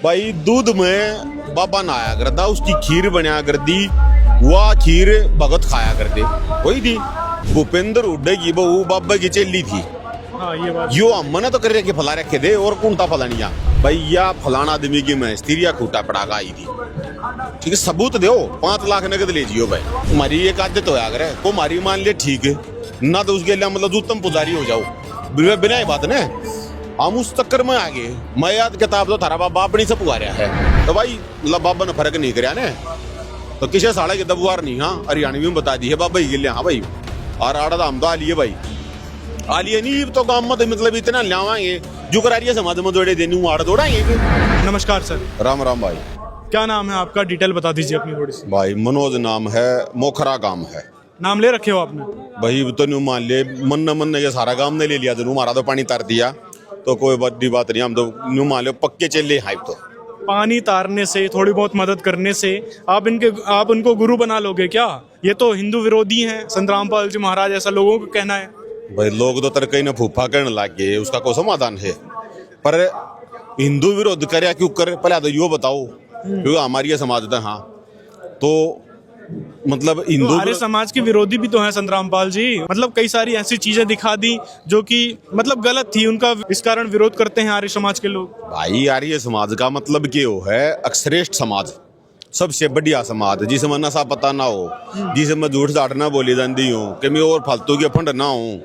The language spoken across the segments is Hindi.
भाई दूध में बाबा नहाया करता, उसकी खीर बनाया करती, वह खीर भगत खाया करते। वही थी भूपेंद्र हुड्डा की बहू बाबा की चेली थी। हाँ ये बात यो अम्मने तो कर के फला रखे दे और कौन था फलानिया भैया फलाना आदमी की मैं स्त्रिया खूटा पड़ागा आई थी। ठीक है सबूत दो, 5 लाख नगद ले जियो भाई। हमारी एक आदत हो अगर है को मारी मान ले ठीक है ना, तो उसके लिए मतलब उत्तम पुजारी हो जाओ बिना ही बात ना। हम उस चक्कर में आ गए। मैं याद किताब तो थारा बाबा अपनी से पुकारा है तो भाई मतलब बाबा ने फर्क नहीं कराया ना, तो किसी साढ़े के दबुआर नहीं। हाँ हरियाणवी में बता दी है बाबा के लिए। हाँ भाई और आड़ा हम तो आलिए भाई आलिए नहीं तो गाँव में तो मतलब इतना लावाएंगे जो करारिए समाज में दौड़े देने आड़ दौड़ाएंगे। नमस्कार सर, राम राम भाई। क्या नाम है आपका? डिटेल बता दीजिए अपनी थोड़ी सी। भाई मनोज नाम है, मोखरा गांव है। नाम ले रखे हो आपने? भाई तो न्यू मान ले मन ये सारा गांव ने ले लिया तो हमारा तो पानी तार दिया तो कोई बड़ी बात नहीं। हम तो न्यू मान लो पक्के चले हाइप तो पानी तारने से, थोड़ी बहुत मदद करने से आप उनको गुरु बना लोगे क्या? ये तो हिंदू विरोधी हैं संत रामपाल जी महाराज, ऐसा लोगों का कहना है। भाई लोग तो तरकई न फूफा करने लग गए, उसका कोई समाधान है? पर हिंदू विरोध करे क्यों कर पहले तो यो बताओ, क्योंकि हमारी ये समाज था। हाँ तो मतलब हिंदू तो आर्य समाज के विरोधी भी तो हैं संत रामपाल जी। मतलब कई सारी ऐसी चीजें दिखा दी जो कि मतलब गलत थी, उनका इस कारण विरोध करते हैं आर्य समाज के लोग। भाई आर्य समाज का मतलब क्यों है? अक्षरेष्ठ समाज, सबसे बढ़िया समाज जिसमें नशा पता ना हो, जिसमें झूठ झाट ना बोली जाती हो, कभी और फालतू के फंड ना हो,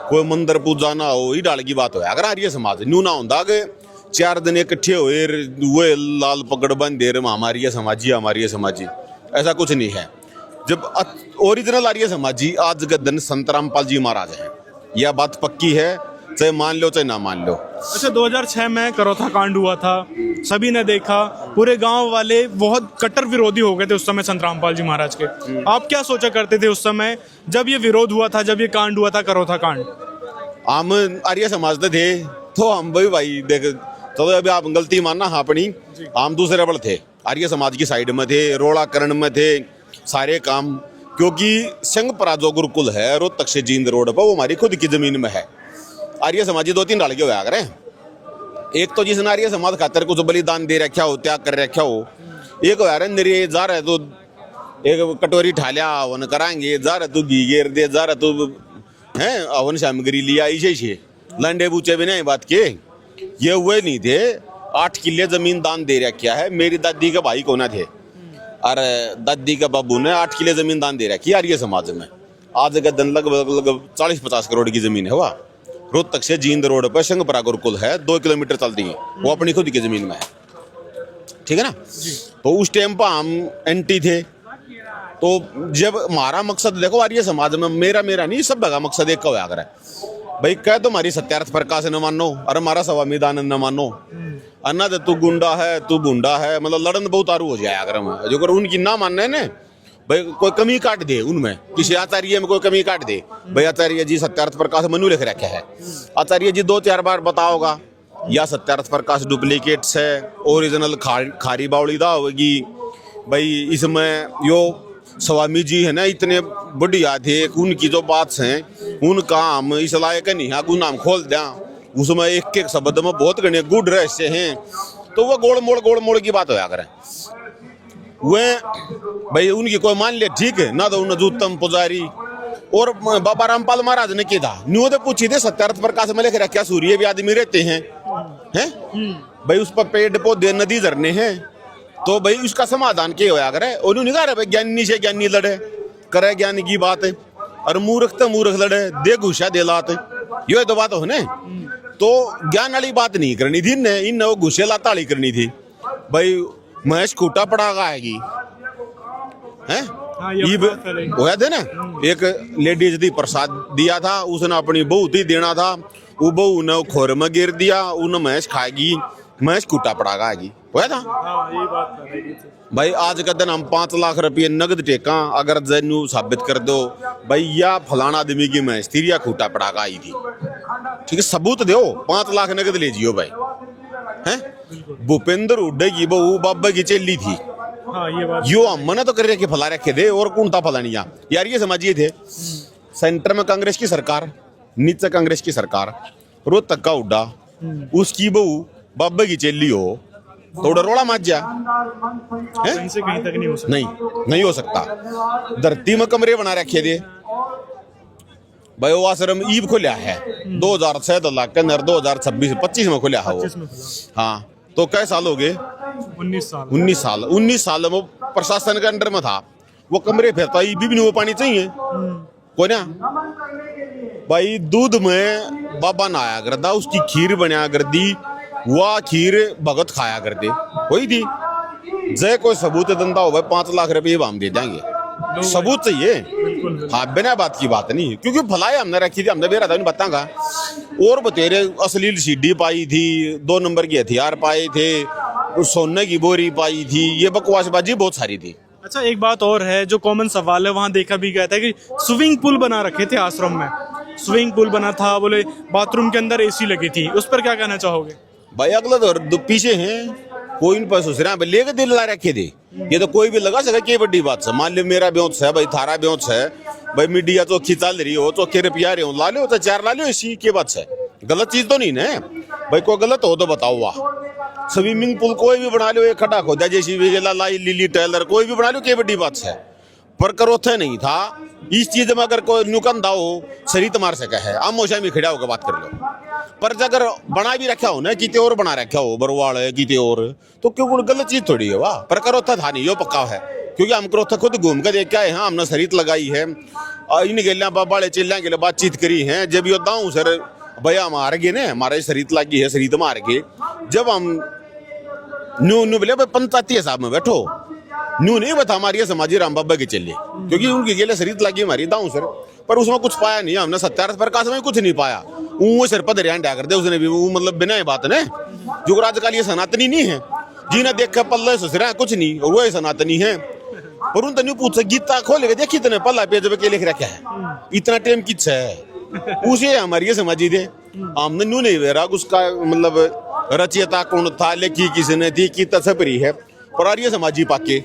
कोई मंदिर पूजा ना हो, ये डाल की बात हो। अगर आर्य समाज न्यू ना होता कि 4 दिन इकट्ठे हुए वो लाल पकड़ बंद हमारी हमारी समाजी, ऐसा कुछ नहीं है। जब ओरिजिनल आर्य समाजी आज के दिन संत रामपाल जी महाराज हैं, यह बात पक्की है, चाहे मान लो चाहे ना मान लो। अच्छा 2006 में करौथा कांड हुआ था, सभी ने देखा, पूरे गांव वाले बहुत कट्टर विरोधी हो गए थे उस समय संत रामपाल जी महाराज के। आप क्या सोचा करते थे उस समय जब ये विरोध हुआ था, जब ये कांड हुआ था करौथा कांड? हम आर्य समाज थे तो हम भाई देख तो अभी आप गलती मानना हाँ अपनी, हम दूसरे बल थे, आर्य समाज की साइड में थे, रोड़ाकरण में थे सारे काम। क्योंकि संघपरा जो गुरुकुल है रोहतक से जींद रोड पर, वो हमारी खुद की जमीन में है। आर्य समाजी 2-3 डाल के हुआ करें। एक तो जिसने आर्य समाज खातर कुछ बलिदान दे रखा हो, त्याग कर रखा हो, एक हो यार निरे जा रहे तो एक कटोरी ठालिया हवन कराएंगे, जा रहे तू घी घेर दे, जा रहे तू है हवन सामग्री लिया, इसे लंडे बूचे भी नहीं बात के ये हुए नहीं थे। 8 किले जमीन दान दे रखा है। मेरी दादी के भाई को ना थे और दादी के बाबू ने 8 किले जमीन दान दे रखी है आर्य समाज में। आज का दिन लगभग 40-50 करोड़ की जमीन है। वह रोहतक से जींद रोड पर संघपरा गुरुकुल है, 2 किलोमीटर चलती है, वो अपनी खुद की जमीन में है। ठीक है ना? तो उस टाइम पर हम एंटी थे। तो जब हमारा मकसद देखो आर्य समाज में, मेरा नहीं सब का मकसद एक का है भाई, कह तो हमारी सत्यार्थ प्रकाश न मानो और हमारा स्वामीदान न मानो, अन्ना तो तू गुंडा है तू बूंडा है, मतलब लड़न बहुत आरू हो जाए अगर हम जो कर उनकी ना मानने ने भाई कोई कमी काट दे उनमें, किसी आचार्य में कोई कमी काट दे भाई आचार्य जी सत्यार्थ प्रकाश मनु लिख रखा है, आचार्य जी 2-4 बार बताओगा या सत्यार्थ प्रकाश डुप्लीकेट्स है, ओरिजिनल खारी बावली दा होगी भाई। इसमें यो स्वामी जी है ना इतने बढ़िया थे, उनकी जो बात है उनका हम इस लायक नहीं है कि नाम खोल दें, उसमें एक एक शब्द में बहुत घने गुड रहस्य हैं। तो वो गोड़ मोड़ की बात होया करें वे भाई उनकी कोई मान ले ठीक है ना, तो उन्हें उत्तम पुजारी और बाबा रामपाल महाराज ने किया न्यू तो पूछी थे सत्यार्थ प्रकाश में लिख रखा सूर्य भी आदमी रहते हैं भाई, उस पर पेड़ पौधे नदी झरने हैं, तो भाई उसका समाधान क्या होया करे? उन्होंने कहा भाई ज्ञानी से ज्ञानी लड़े, करे ज्ञान की बात है, और मूर्ख तो मूर्ख लड़े, दे घुसा दे लात, ये तो बात हो ना। तो ज्ञान वाली बात नहीं करनी थी ने, इन वो घुसे लाता वाली करनी थी भाई। महेश खूटा पड़ा आएगी हैं होया थे ना, एक लेडीज दी प्रसाद दिया था, उसने अपनी बहू थी देना था, वो बहू ने खोर में गिर दिया, उन्हें महेश खाएगी, महेश खूटा पड़ा आएगी होया था। ये बात भाई आज का दिन हम 5 लाख रुपये नगद टेका अगर जैनू साबित कर दो भाई या फलाना आदमी की मैं स्त्रिया खूटा पड़ा आई थी, ठीक है सबूत दो, 5 लाख नगद ले जियो भाई हैं। भूपेंद्र हुड्डा की बहू बाबा की चेली थी। हाँ ये बात यो अम्मने तो कर के फला रखे थे और कौन था फलानिया यार, ये समझिए थे सेंटर में कांग्रेस की सरकार, नीचे कांग्रेस की सरकार, रोहतक का हुड्डा, उसकी बहू बाबा की चेली हो थोड़ा रोड़ा माच जा है, कहीं से कहीं तक नहीं हो सकता। नहीं हो सकता। धरती में कमरे बना रखे थे भाई, वो आश्रम ईब खुला है 2007 के अंदर, 2026-25 में खुला है वो। 25 में खुला। हाँ, तो कई साल हो गए? 19 साल। 19 साल में प्रशासन के अंडर में था वो कमरे, फिर तो ईब भी नहीं वो पानी चाहिए को ना भाई। दूध में बाबा नहाया करता, उसकी खीर बनाया कर दी, वह खीर भगत खाया करते वही थी। जय कोई सबूत धंधा हो भाई, 5 लाख रुपये हम दे देंगे, सबूत चाहिए। हाँ, बिना बात की बात नहीं, क्योंकि भलाई हमने रखी थी, हमने बेरा था नहीं बताऊंगा। और बतेरे अश्लील सीडी पाई थी, 2 नंबर के हथियार पाए थे, सोने की बोरी पाई थी, ये बकवासबाजी बहुत सारी थी। अच्छा, एक बात और है जो कॉमन सवाल है, वहाँ देखा भी गया था कि स्विमिंग पूल बना रखे थे आश्रम में, स्विमिंग पूल बना था, बोले बाथरूम के अंदर एसी लगी थी, उस पर क्या कहना चाहोगे? भाई अगला तो पीछे हैं, कोई इन पर सुसरा लेके दिल ला रखे थे, ये तो कोई भी लगा सके। क्या बड़ी बात है, मान लो मेरा ब्योच है भाई, थारा ब्योच है भाई, मीडिया चौकी चल रही हो, चौके रुपया रहे हो, ला लो तो 4 ला लो, इसी की बात है, गलत चीज तो नहीं ना भाई। कोई गलत हो तो बताओ। वाह, स्विमिंग पूल कोई भी बना लो, एक खड़ा खोदा जैसी लाई लिली टेलर कोई भी बना लो, क्या बड़ी बात है। पर करोथे नहीं था इस चीज में, अगर कोई नुकंदा हो शरीर मार सका है, आम मोशा में खड़ा होकर बात कर लो। पर अगर बना भी रखा हो ना, किते और बना रखा हो, बरवाड़ है किते और, तो क्यों गलत चीज थोड़ी है। वाह, पर करोथा था नहीं, यो पक्का है, क्योंकि हम करोथा खुद घूम कर देख के आए हैं, हमने शरीर लगाई है, इन गेलियां बाबाड़े चिल्ला के लिए बातचीत करी है। जब यो दाऊं सर भैया मार गए ना, हमारे शरीर लगी है, शरीर मार के जब हम न्यू बोले भाई पंचायती हिसाब में बैठो, न्यू नहीं बता हमारी समाजी राम बाबा के चले, क्योंकि उनकी गेले शरीर लगी हमारी दाऊं सर। पर उसमें कुछ पाया नहीं हमने, 70 प्रकाश में कुछ नहीं पाया। वो सिर पर दरिया कर दे उसने भी, वो मतलब बिना ये बात ने जुगराज का लिए सनातनी नहीं है जी ने देख पल्ले ससुरा कुछ नहीं, और वो सनातनी है। और उन तनु पूछ गीता खोल के देखी तने पल्ला पेज पे लिख रखा है, इतना टाइम किच है उसे हमारी समाजी दे। हमने न्यू नहीं वेरा उसका मतलब रचयिता कौन था, लेखी किसने थी की तस्परी है, और आर्य समाजी पाके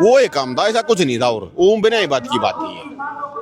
वो एक काम था, ऐसा कुछ नहीं था। और वो बिना ये बात की बात नहीं है।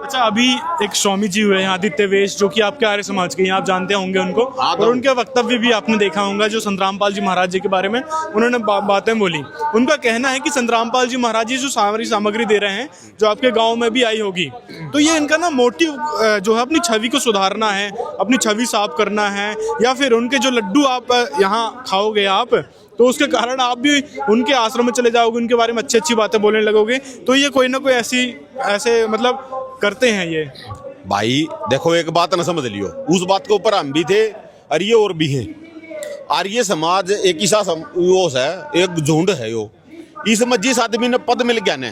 अच्छा, अभी एक स्वामी जी हुए हैं आदित्य वेश, जो कि आपके आर्य समाज के हैं, आप जानते होंगे उनको, और उनके वक्तव्य भी आपने देखा होगा जो संत रामपाल जी महाराज जी के बारे में उन्होंने बातें बोली। उनका कहना है कि संत रामपाल जी महाराज जी जो सामग्री दे रहे हैं, जो आपके गांव में भी आई होगी, तो ये इनका ना मोटिव जो है अपनी छवि को सुधारना है, अपनी छवि साफ करना है, या फिर उनके जो लड्डू आप यहाँ खाओगे आप, तो उसके कारण आप भी उनके आश्रम में चले जाओगे, उनके बारे में अच्छी अच्छी बातें बोलने लगोगे। तो ये कोई ना कोई ऐसे मतलब करते हैं ये। भाई देखो, एक बात ना समझ लियो, उस बात के ऊपर हम भी थे और ये और भी हैं। आर्य समाज एक ऐसा है, एक झुंड है यो। इसमें जिस आदमी ने पद मिल गया ना,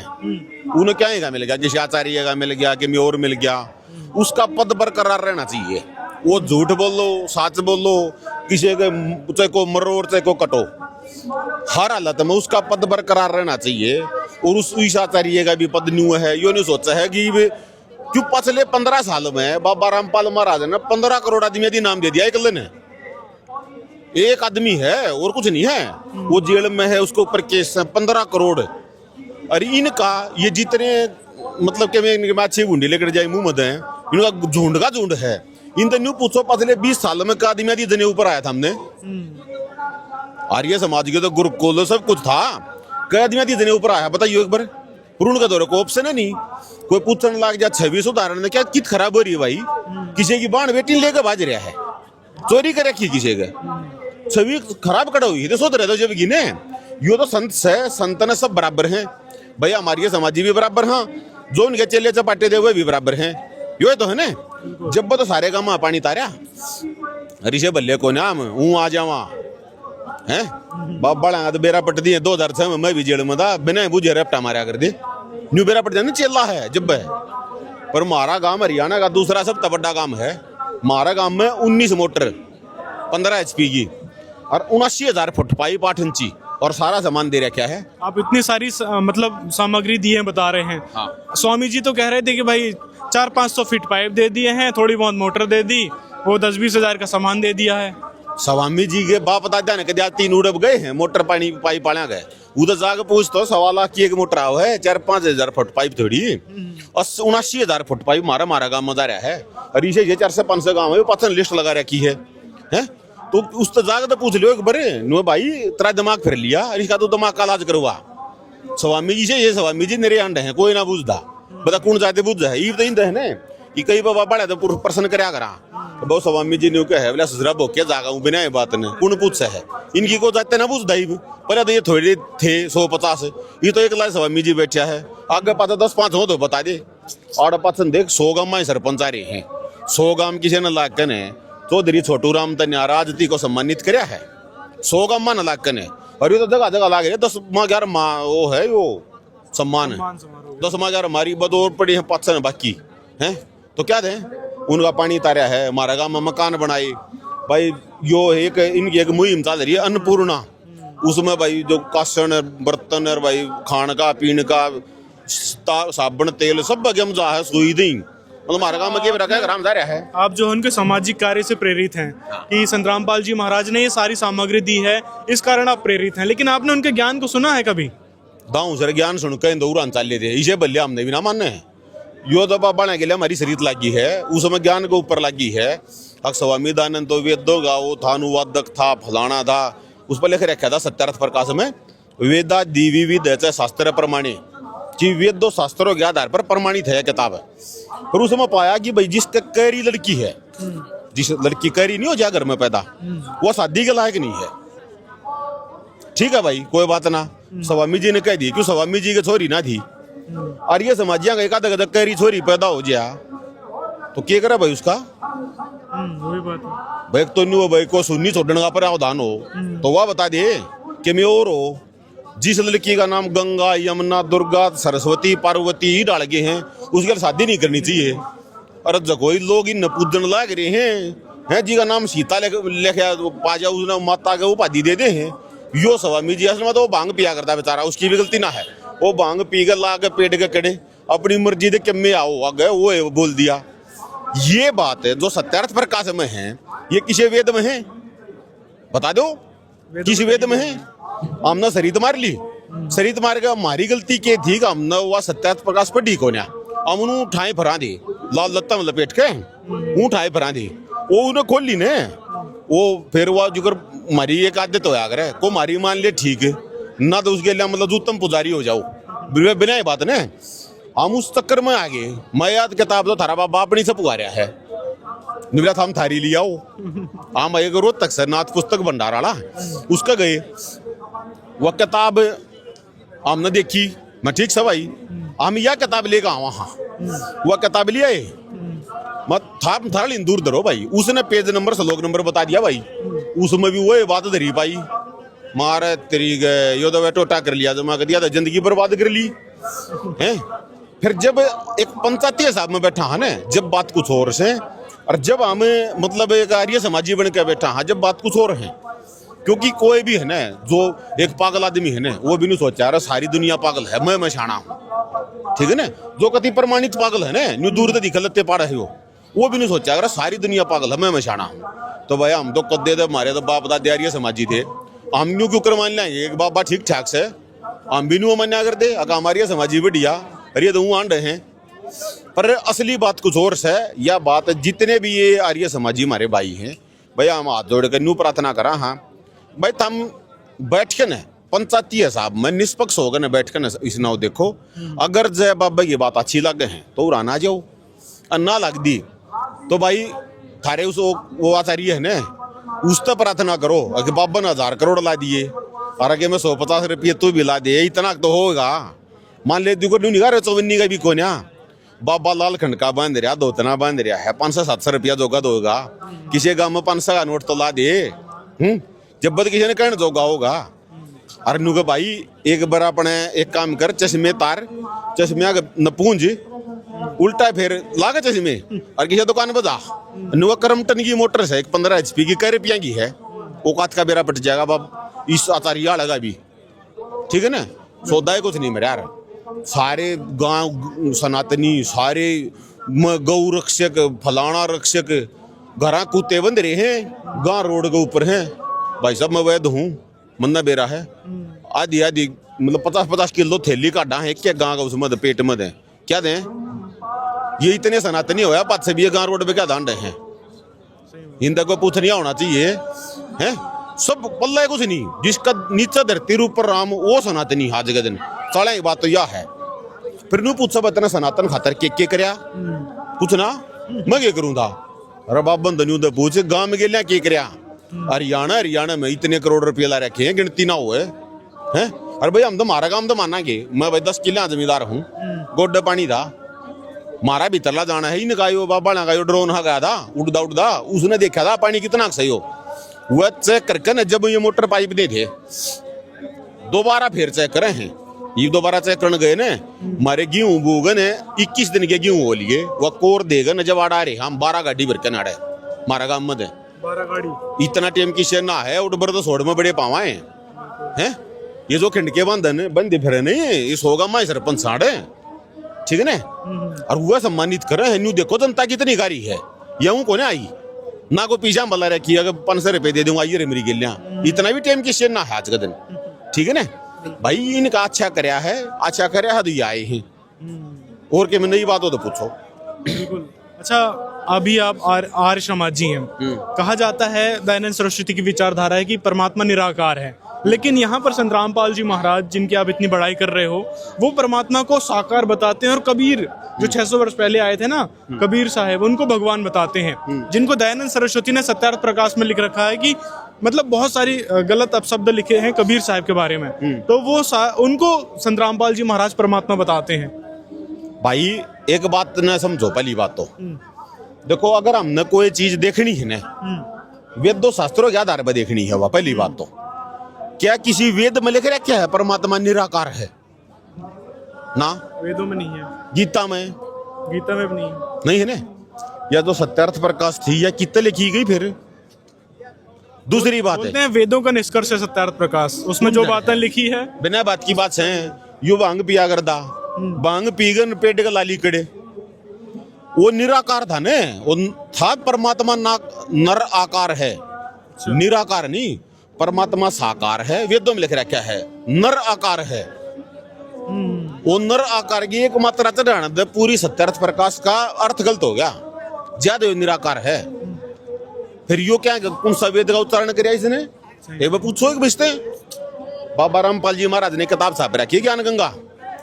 उन्हें क्या है मिल गया, जैसे आचार्य का मिल गया कि म्योर मिल गया, उसका पद बरकरार रहना चाहिए। वो झूठ बोलो सच बोलो, किसी के चाहे को मरो और चाहे को कटो, हर हालत में उसका पद बरकरार रहना चाहिए। और उस आचार्य का भी पद न्यू है, यो नहीं सोचा है कि क्यों पिछले 15 साल में बाबा रामपाल महाराज ने 15 करोड़ आदमी नाम दे दिया एक ने, एक आदमी है और कुछ नहीं है, वो जेल में है, उसके ऊपर केस है 15 करोड़। अरे इनका ये जितने मतलब के अच्छी गुंडी लेकर जाए मुंह मत है, इनका झुंड का झुंड है। इन तो न्यू पूछो पिछले 20 साल में का आदमी जने ऊपर आया था हमने आर्य समाज के, तो गुरुकुल सब कुछ था, कई आदमी जने ऊपर आया बताइए एक बार। पूर्ण का दौरे को ऑप्शन है नहीं, कोई पूछने लग जा 26 उदाहरण में क्या कित खराब हो रही है भाई, किसी की बाण बेटी लेकर भाज रहा है, चोरी कर रखी किसी का, छवि खराब कड़ा हुई तो सोच रहे थे जब गिने यो तो संत है, संत ने सब बराबर हैं भैया, हमारी समाजी भी बराबर, हाँ जो उनके चेले चपाटे दे हुए भी बराबर हैं, यो तो है ना। जब तो सारे काम पानी तारा ऋषि बल्ले को नाम हूँ आ जावा है बड़ा तो बेरा पट दिए 2006 में मैं भी जेल में था, बिना बुझे रपटा मारा कर दे, न्यू बेरा पट जाने चेला है जब है। पर हमारा गांव हरियाणा का दूसरा सबसे बड़ा गांव है, हमारा गांव में 19 मोटर 15 HP की और 79,000 फुट पाइप 8 इंची और सारा सामान दे रखा है। आप इतनी सारी मतलब सामग्री दिए बता रहे हैं। हाँ। स्वामी जी तो कह रहे थे कि भाई 400-500 फीट पाइप दे दिए हैं, थोड़ी बहुत मोटर दे दी, वो 10-20 हजार का सामान दे दिया है। स्वामी जी के बाप दादा ने कहा 3 उड़ब गए हैं मोटर पानी पाइप पाला गए, उधर जाकर पूछ तो 1.25 लाख की एक मोटर आओ है, 4-5 हजार फुट पाइप थोड़ी, और 79,000 फुट पाइप मारा गांव मजा रहा है। और इसे 400-500 गाँव है, पाचन लिस्ट लगा रखी है। तो उस तो जाकर तो पूछ लियो एक बार नो भाई तेरा दिमाग फिर लिया इसका तो दिमाग का इलाज करवा स्वामी जी से ये स्वामी जी मेरे अंडे हैं कोई ना पूछता बता कौन जाते बुझ है ये तो इंद है ना कि कई बाबा बड़ा तो प्रश्न करया करा बहुत स्वामी जी ने कहे बोला ससुरा भोके जागा हूँ बिना बात ने कौन पूछ है इनकी को जाते ना पूछता ही पहले तो ये थोड़े थे 150 ये तो एक लाख स्वामी जी बैठा है आगे पाता 10-5 हो तो बता दे और पाचन देख 100 गांव में सरपंच आ रहे हैं 100 गांव किसी ने लाकन है चौधरी छोटू राम तन्या राजती को सम्मानित कराया है 100 गांव में लाकन है और ये तो जगह जगह लागे 10,000 वो है वो सम्मान है 10,000 हमारी बदौर पड़ी है 5 बाकी है तो क्या दें उनका पानी तारा है हमारा गांव में मकान बनाए भाई यो एक इनकी एक मुहिम चल रही है अन्नपूर्णा उसमें भाई जो कासन बर्तन है भाई खान का पीने का साबुन तेल सब हम जा है सुई दी मतलब हमारे गांव में रखा है राम जा रहा है। आप जो उनके सामाजिक कार्य से प्रेरित हैं कि संत रामपाल जी महाराज ने ये सारी सामग्री दी है इस कारण आप प्रेरित हैं, लेकिन आपने उनके ज्ञान को सुना है कभी? दाऊ सर ज्ञान सुन के दौरान चल थे इसे बल्ले हमने भी ना मानने हैं यो तो बाबा ने के लिए हमारी शरीर लगी है उस समय ज्ञान के ऊपर लगी है स्वामी दानंद तो वेदो गाओ थानुवादक था फलाना था उस पर लिख रखा था सत्यार्थ प्रकाश में वेदा दिविविद शास्त्र प्रमाणे कि वेदो शास्त्रों के आधार पर प्रमाणित है किताब और उसमें पाया कि भाई जिसका कैरी लड़की है जिस लड़की कैरी नहीं हो जाए घर में पैदा वो शादी के लायक नहीं है ठीक है भाई कोई बात ना स्वामी जी ने कह दी क्यों स्वामी जी की छोरी ना थी और ये समाजिया का एक कैरी छोरी पैदा हो जाए तो क्या करे भाई उसका वही बात है भाई तो नहीं हो भाई को सुन्नी छोड़ने का प्रावधान हो तो वह बता दे कि मैं और हो जिस लड़की का नाम गंगा यमुना दुर्गा सरस्वती पार्वती ही डाल गए हैं उसके शादी नहीं करनी चाहिए और कोई लोग इन पूजन लाग रहे हैं जी का नाम सीता लेके पाजा उसने माता के उपाधि दे दे हैं यो स्वामी जी असल में तो वो भांग पिया करता बेचारा उसकी भी गलती ना है वो भांग पी कर ला के पेट के कड़े अपनी मर्जी दे के में आओ आ गए वो बोल दिया ये बात है जो सत्यार्थ प्रकाश में है ये किसी वेद में है बता दो किसी वेद में है हमने शरीत मार ली शरीत मार के हमारी गलती के थी कि हमने वह सत्यार्थ प्रकाश पर ढीक होना हम उन्हें उठाए फरा दी लाल लत्ता में लपेट के उठाए फरा दी वो उन्हें खोल ली ने वो फिर वह जुगर हमारी एक आदत होया करे को हमारी मान ले ठीक है ना तो उसके लिए मतलब उत्तम पुजारी हो जाओ बिना ये बात ने हम उस चक्कर में आ गए मैं याद किताब तो थारा बाबा अपनी से पुकारा है निवला हम थारी लिया हम एक रोज तक सरनाथ पुस्तक भंडार वाला उसका गए वह किताब हमने देखी मैं ठीक से भाई हम यह किताब लेकर आवा हाँ वह किताब लिया मत था दूर धरो भाई उसने पेज नंबर श्लोक नंबर बता दिया भाई उसमें भी वही बात धरी पाई मारे तेरी गए यो तो टोटा कर लिया तो मैं कह दिया था जिंदगी बर्बाद कर ली हैं फिर जब एक पंचायती हिसाब में बैठा है ना जब बात कुछ और से और जब हमें मतलब एक आर्य समाजी बन के बैठा हाँ जब बात कुछ और है क्योंकि कोई भी है ना जो एक पागल आदमी है ना वो भी नहीं सोचा रहा सारी दुनिया पागल है मैं शाना हूँ ठीक है ना जो कति प्रमाणित पागल है ना न्यू दूर दिख लत्ते पाड़ा है वो भी नहीं सोचा अगर सारी दुनिया पागल है मैं शाना हूँ तो भाई हम तो कद्दे थे हमारे तो बाप दादे आर्य समाजी थे हम न्यू क्यों कर मान लेंगे एक बाबा ठीक ठाक से हम भी न्यू मान्या करते अगर हमारी समाजी बढ़िया अरे तो आंड हैं पर असली बात कुछ और है यह बात जितने भी ये आर्य समाजी हमारे भाई हैं भाई हम हाथ जोड़ कर न्यू प्रार्थना करा हाँ भाई तुम बैठ के न पंचायती हिसाब में निष्पक्ष होकर न बैठ कर इस नाव देखो अगर जय बाबा ये बात अच्छी लगे हैं तो उड़ाना जाओ और ना लग दी तो भाई थारे उस वो आचार्य है ना उस तक प्रार्थना करो अगर बाबा ने 1000 करोड़ ला दिए और अगर मैं 150 रुपये तू भी ला दे इतना तो होगा मान ले देखो नहीं रहे चौवन्नी का भी कोन्या बाबा लाल खंड का बांध रहा दो तना बांध रहा है 500-700 रुपया जोगा दोगा किसी गाँव में 500 का नोट तो ला दे जब बद किसी ने कहने जोगा होगा अरे नु के भाई एक बार अपने एक काम कर चश्मे तार चश्मे नपूंज उल्टा फिर लागे चश्मे और किसी दुकान बजा नुआ करमटन की मोटर है एक 15 HP की कै रुपया की है वो कात का बेरा पट जाएगा बाब इस आचार्य लगा भी ठीक है ना सौदा कुछ नहीं मेरे यार सारे गांव सनातनी सारे गौ रक्षक फलाना रक्षक घरा कुत्ते बंद रहे हैं गांव रोड के ऊपर हैं भाई साहब मैं वैद हूँ मन्ना बेरा है आधी आधी मतलब 50-50 किलो थैली काटा है क्या गांव का उसमें पेट में दें क्या दें ये इतने सनातनी होया पात से भी गांव रोड पे क्या दान रहे हैं इनका कोई पूछ नहीं होना चाहिए हैं सब पल्ला कुछ नहीं, जिसका नीचे धरती ऊपर राम वो सनातनी आज के दिन साला बात तो यह है। फिर नू पूछा बतना सनातन खातर के करया कुछ ना मैं क्या करूँ था। अरे बाप बंधनु तो पूछ गांव में गेलिया के करया हरियाणा में इतने करोड़ रुपये ला रखे हैं, गिनती ना हुए हैं। अरे भाई हम तो मारा काम तो माना के मैं भाई 10 किले जमींदार हूँ, गोड्डा पानी था मारा भीतरला जाना है ही निकायो बाबा ना गायो ड्रोन हा गया था उड़दा उसने देखा था पानी कितना सही हो। वह चेक करके न जब ये मोटर पाइप दे थे दोबारा फिर चेक करे हैं, ये दोबारा चेक करने गए ने मारे गेहूं बोगन है 21 दिन के गेहूं हो लिए वह कोर देगा न जब आड़ा रहे हम 12 गाड़ी भर के नाड़े मारा गांव में 12 गाड़ी इतना टेम की शेर ना है उठ बर तो सोड़ में बड़े पावा हैं। ये जो खिंड के बंधन बंदे फिर नहीं इस होगा माई सरपंच साढ़े ठीक है ना। और वह सम्मानित कर रहे हैं न्यू देखो जनता कितनी गाड़ी है यूं को आई ना को पीछा बल्ला रखी अगर 500 रुपए दे दूंगा ये मेरी गिलिया इतना भी टाइम की शेर ना है आज का दिन ठीक है ना भाई। इनका अच्छा करया है तो ये आए हैं और के में नई बात हो तो पूछो। बिल्कुल। अच्छा अभी आप आर्य समाजी हैं, कहा जाता है दयानंद सरस्वती की विचारधारा है कि परमात्मा निराकार है, लेकिन यहाँ पर संत रामपाल जी महाराज जिनकी आप इतनी बड़ाई कर रहे हो वो परमात्मा को साकार बताते हैं और कबीर जो 600 वर्ष पहले आए थे ना कबीर साहब उनको भगवान बताते हैं, जिनको दयानंद सरस्वती ने सत्यार्थ प्रकाश में लिख रखा है कि मतलब बहुत सारी गलत अपशब्द लिखे हैं कबीर साहब के बारे में, तो वो उनको संत रामपाल जी महाराज परमात्मा बताते हैं। भाई एक बात न समझो, पहली बात तो देखो अगर हमने कोई चीज देखनी है ना वेदों शास्त्रों के आधार पर देखनी है वह पहली बात तो क्या किसी वेद में लिख रखा है परमात्मा निराकार है ना? वेदों में नहीं है, गीता में भी नहीं है ना। या तो सत्यार्थ प्रकाश थी या कितने लिखी गई। फिर दूसरी बात है वेदों का निष्कर्ष है सत्यार्थ प्रकाश, उसमें जो बातें लिखी है बिना बात की बात है। यू भांग पिया करदा भांग पीगन पेट का लाली कड़े वो निराकार था ने वो था परमात्मा नर आकार है, निराकार नहीं परमात्मा साकार है। वेदों में लिख रखा है नर आकार है, वो नर आकार की एक मात्रा चढ़ाना पूरी सत्यार्थ प्रकाश का अर्थ गलत हो गया, ज्यादा निराकार है। फिर यो क्या कौन सा वेद का उच्चारण किया इसने ये पूछो एक बचते बाबा रामपाल जी महाराज ने किताब छाप रखी है ज्ञान गंगा,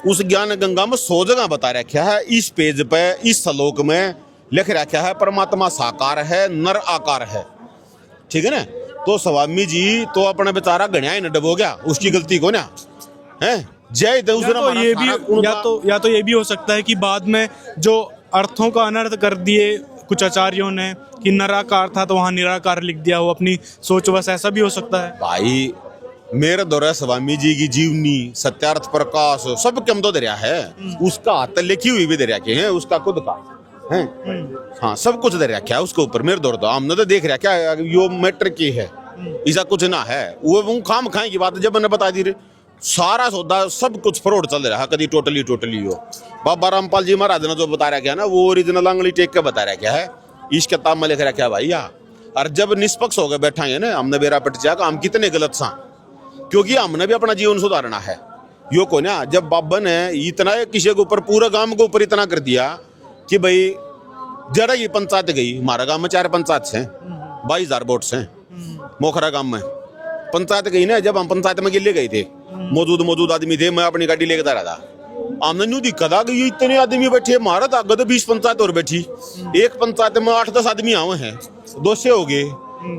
उस ज्ञान गंगा में 100 जगह बता रखा है। इस पेज पे इस श्लोक में लिख रखा है परमात्मा साकार है नर आकार है ठीक है ना। तो स्वामी जी तो अपना बेचारा गणिया ही न डबो गया, उसकी गलती को ना है जय दूसरा तो ये भी या तो ये भी हो सकता है कि बाद में जो अर्थों का अनर्थ कर दिए कुछ आचार्यों ने कि निराकार था तो वहां निराकार लिख दिया हो अपनी सोच, बस ऐसा भी हो सकता है। भाई मेरे दौरा स्वामी जी की जीवनी सत्यार्थ प्रकाश सब कम तो दरिया है, उसका हाथ लिखी हुई भी दरिया के हैं, उसका खुद का है हाँ सब कुछ दरिया क्या है उसके ऊपर। मेरे दौर तो हमने तो देख रहा क्या यो मैटर की है ऐसा कुछ ना है। वो खाम खाए की बात जब मैंने बता दी सारा सौदा सब कुछ फ्रॉड चल रहा है कभी टोटली हो। बाबा रामपाल जी महाराज ने जो बता रहा क्या ना वो ओरिजिनल आंगली टेक के बता रहा क्या है इस किताब में लिख रहा क्या भाई या। और जब निष्पक्ष हो गए बैठाएंगे ना हमने बेरा पट जाएगा हम कितने गलत सा, क्योंकि हमने भी अपना जीवन सुधारना है। यो को ना जब बाबा ने इतना किसी के ऊपर पूरा गांव के ऊपर इतना कर दिया कि भाई जरा ये पंचायत गई, हमारा गांव में 4 पंचायत हैं 22,000 वोट हैं मोखरा गांव में पंचायत गई ना। जब हम पंचायत में गिले गए थे मौजूद आदमी थे, मैं अपनी गाड़ी लेकर रहा था, हमने न्यू दिखा था कि ये इतने आदमी बैठे मारा था आगे तो 20 पंचायत और बैठी, एक पंचायत में 8-10 आदमी आए हैं 200 हो गए।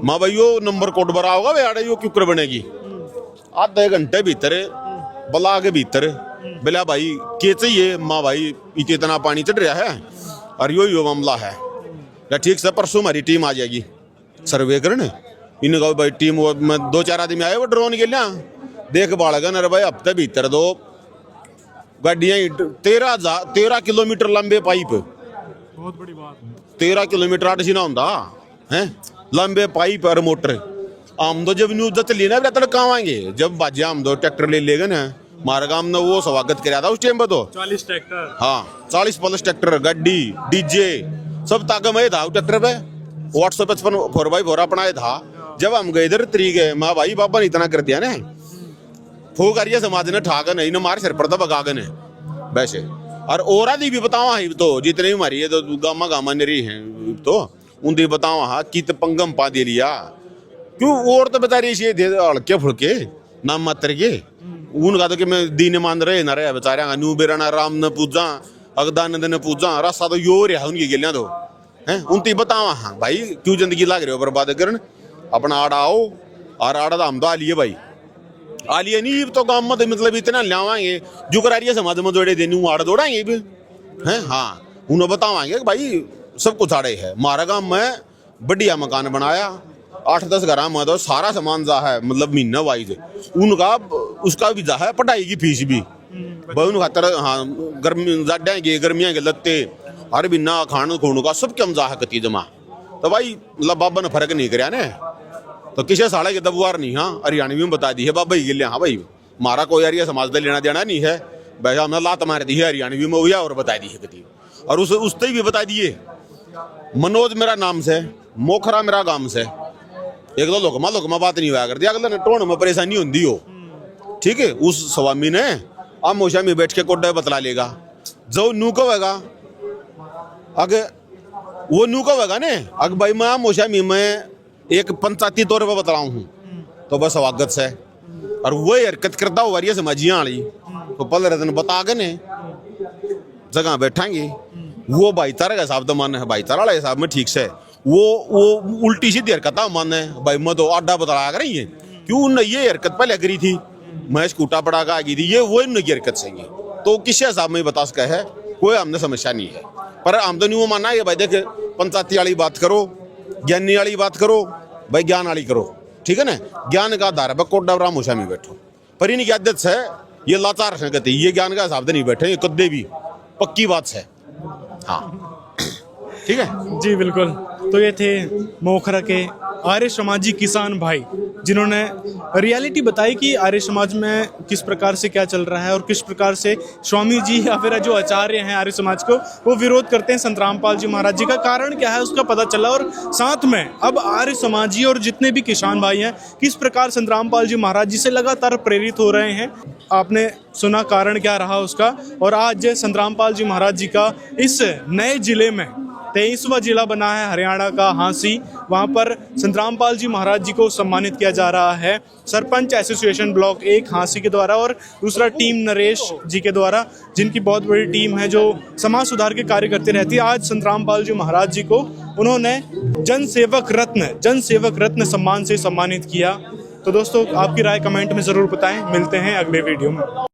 माँ भाई यो नंबर कोड भरा होगा वे यो क्यों बनेगी आधे घंटे भीतर बला के भीतर बिला भाई के चाहिए माँ भाई इतना पानी चढ़ रहा है और यो मामला है या ठीक से परसों हमारी टीम आ जाएगी सर्वे करने। इन भाई टीम में 2-4 आदमी आए वो ड्रोन के लिया देख बाड़गन अरे भाई हफ्ते भीतर दो गाड़ियां 13 किलोमीटर लंबे पाइप, बहुत बड़ी बात, 13 किलोमीटर 8 सीना होता है लंबे पाइप और मोटर। हम तो जब न्यूज चली ना तड़का आएंगे जब बाजा हम तो ट्रैक्टर ले लेगा ना हमारे गांव ने वो स्वागत कराया था उस टाइम पे तो 40 ट्रैक्टर हाँ 40+ ट्रैक्टर गाड़ी डीजे सब ताकत में था ट्रैक्टर पे 855 4x4 अपना था। जब हम गए इधर तरी गए माँ भाई बाबा ने इतना कर दिया ना फूक आर्य समाज ने ठाकन है मारे सिर पर तो बगागन है वैसे। और और भी बताओ है तो जितने भी हमारी तो गामा गामा नरी हैं तो उनकी बताओ हाँ कित पंगम पा दे लिया क्यों और तो बता रही है हल्के फुल्के नाम मात्र के उनका तो कि मैं दीन मान रहे ना रहे बेचारे नू बेरा ना राम न पूजा अगदानंद न पूजा रास्ता तो यो रहा उनकी गलियां तो हैं उनती बतावा हाँ भाई क्यों जिंदगी लाग रहे हो बर्बाद करन अपना आड़ा आओ और आड़ा तो हम तो आलिए भाई आलिए नहीं तो गाँव में तो मतलब इतना लावाएंगे जो करारिए समाज में जोड़े देने आड़ दौड़ाएंगे भी हैं हाँ उन्हें बतावाएंगे कि भाई सब कुछ आड़े है हमारा गाँव में बढ़िया मकान बनाया 8-10 घर में तो सारा सामान जा है मतलब महीना वाइज उनका उसका भी जा है पढ़ाई की फीस भी भाई उन खातर हाँ गर्मी जाड्या के गर्मियाँ के लत्ते हर महीना खान खून का सब कम जा है कती जमा तो भाई मतलब बाबा ने फर्क नहीं कराया ने तो किसी साढ़े के दबुआर नहीं हाँ हरियाणवी में बता दी है बाबा ही हाँ भाई हमारा कोई यार समाज का लेना देना नहीं है वैसा हमने लात मार दी है हरियाणवी में हुआ और बता दी है कती और उससे भी बता दिए मनोज मेरा नाम से मोखरा मेरा गांव से एक दो लोकमा बात नहीं हुआ करती अगले टोन में परेशानी होती हो ठीक है उस स्वामी ने अब मोशा में बैठ के कोड्डा बतला लेगा जो नू कहेगा अगर वो नू कहेगा ने अगर भाई मैं मोशा में एक पंचायती तौर पर बतलाऊं हूँ तो बस स्वागत से और वो हरकत करता हुआ रही समाजियाँ वाली तो 15 दिन बता के ने जगह बैठाएंगे वो भाईचारा का हिसाब तो माने है भाईचारा वाला हिसाब में ठीक से वो उल्टी सीधी हरकत माने भाई मैं तो आडा बतलाया कर रही है क्यों उनने ये हरकत पहले करी थी मैं स्कूटा पड़ा के आ गई थी ये वो इनकी हरकत से तो किस हिसाब में बता सका है कोई हमने समस्या नहीं है पर हम तो नहीं वो मानना है भाई देख पंचायती वाली बात करो ज्ञानी वाली बात करो भाई ज्ञान वाली करो ठीक है ना ज्ञान का आधार है कोड्डा रामोशा में बैठो पर इनकी आदत से ये लाचार संगति ये ज्ञान का हिसाब से नहीं बैठे ये कद्दे भी पक्की बात है हाँ ठीक है जी बिल्कुल। तो ये थे मोखरा के आर्य समाजी किसान भाई जिन्होंने रियलिटी बताई कि आर्य समाज में किस प्रकार से क्या चल रहा है और किस प्रकार से स्वामी जी या फिर जो आचार्य हैं आर्य समाज को वो विरोध करते हैं संत रामपाल जी महाराज जी का कारण क्या है उसका पता चला और साथ में अब आर्य समाजी और जितने भी किसान भाई हैं किस प्रकार संत रामपाल जी महाराज जी से लगातार प्रेरित हो रहे हैं। आपने सुना कारण क्या रहा उसका और आज संत रामपाल जी महाराज जी का इस नए जिले में 23वां जिला बना है हरियाणा का हांसी वहां पर संत रामपाल जी महाराज जी को सम्मानित किया जा रहा है सरपंच एसोसिएशन ब्लॉक 1 हांसी के द्वारा और दूसरा टीम नरेश जी के द्वारा जिनकी बहुत बड़ी टीम है जो समाज सुधार के कार्य करती रहती है। आज संत रामपाल जी महाराज जी को उन्होंने जन सेवक रत्न सम्मान से सम्मानित किया। तो दोस्तों आपकी राय कमेंट में जरूर बताएं। मिलते हैं अगले वीडियो में।